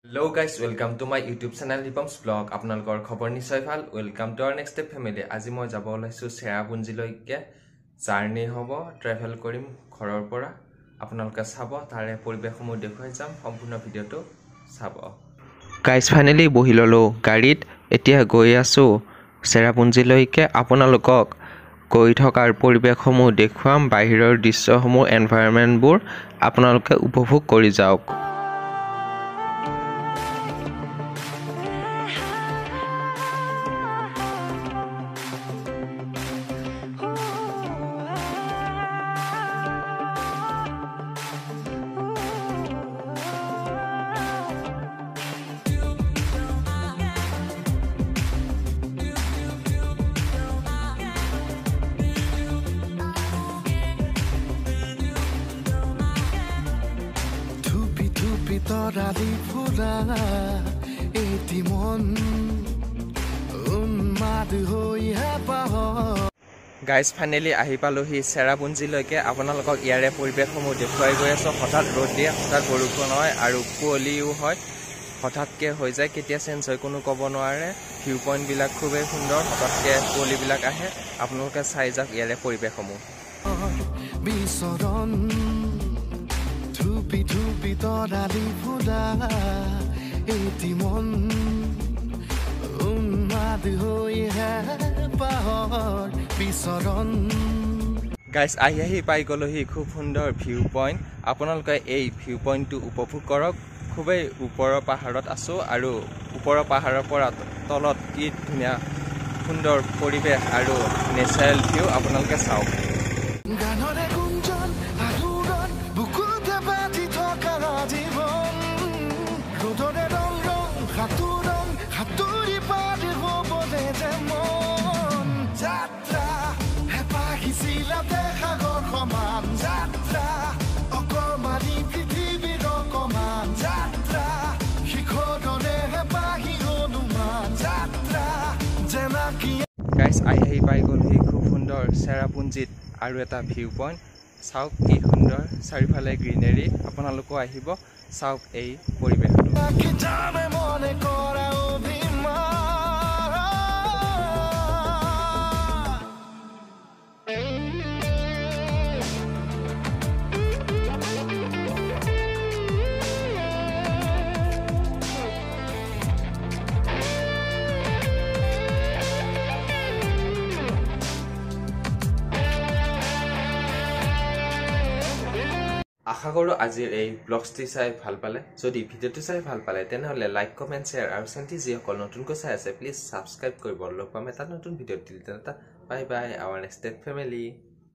Hello guys, welcome to my YouTube channel Hipam's Vlog. আপোনালোকৰ খবৰ নিশ্চয় ভাল। Welcome to our next step family. আজি মই যাব ওলাইছো চেৰাপুঞ্জীলৈকে জাৰ্নি হ'ব, ট্ৰেভেল কৰিম ঘৰৰ পৰা। আপোনালোকে চাব, তাৰে পৰিবেশসমূহ দেখুৱাই যাম, সম্পূৰ্ণ ভিডিঅটো চাব। গাইজ ফাইনেলি বহি ললো গাড়ীত, এতিয়া গৈ আছো চেৰাপুঞ্জীলৈকে। আপোনালোকক গৈ থকাৰ পৰিবেশসমূহ দেখুৱাম, বাহিৰৰ দৃশ্যসমূহ, এনভাইৰনমেণ্টবোৰ আপোনালোকে উপভোগ কৰি যাওক। Torali pura etimon unmad hoi haba guys finally আহি পালোহি চেৰাপুঞ্জীলৈকে। আপোনালোকক ইয়াৰে পৰিৱেশসমূহ দেখুৱাই গৈ আছো। হঠাৎ ৰ'দ দিয়ে, হঠাৎ বৰষুণ হয় আৰু কুঁৱলীও হয়, হঠাৎকৈ হৈ যায়, কেতিয়া চেঞ্জ হয় কোনো ক'ব নোৱাৰে। ভিউ পইণ্টবিলাক খুবেই সুন্দৰ, হঠাৎকৈ কুঁৱলীবিলাক আহে। আপোনালোকে চাই যাওক ইয়াৰে পৰিৱেশসমূহ। বিচৰণ ধুপি তৰালি ফুলা এটিমন উন্মাদ হৈ পাহৰ বিচৰণ। গাইজ আহি পাই গ'লোহি খুব সুন্দৰ ভিউ পইণ্ট। আপোনালোকে এই ভিউ পইণ্টটো উপভোগ কৰক। খুবেই ওপৰৰ পাহাৰত আছোঁ আৰু ওপৰৰ পাহাৰৰ পৰা তলত কি ধুনীয়া সুন্দৰ পৰিৱেশ আৰু নেচাৰেল ভিউ আপোনালোকে চাওক। গানৰে গুঞ্জন আলোড়ন বুকুতে বাজি থকা জীৱন, ৰ'দৰে ৰং ৰং সাঁতুৰি পাৰি হ'বলে যে মন। যাত্ৰা হেঁপাহিছিলাতে সাগৰ সমান, যাত্ৰা অকমানি পৃথিৱীৰ অকমান, যাত্ৰা শিখৰৰে হেঁপাহি হনুমান, যাত্ৰা জেনাকি। গাইজ আহি পাই গ'লহি খুব সুন্দৰ চেৰাপুঞ্জীত আৰু এটা ভিউ পইণ্ট। চাওক কি সুন্দৰ, চাৰিওফালে গ্ৰীনেৰী। আপোনালোকো আহিব, চাওক এই পৰিৱেশটো। আশা কৰোঁ আজিৰ এই ব্লগটি চাই ভাল পালে। যদি ভিডিঅ'টো চাই ভাল পালে তেনেহ'লে লাইক, কমেণ্ট, শ্বেয়াৰ আৰু চেনেলটি যিসকল নতুনকৈ চাই আছে প্লিজ ছাবস্ক্ৰাইব কৰিব। লগ পাম এটা নতুন ভিডিঅ'ত। Bye bye, our next step family.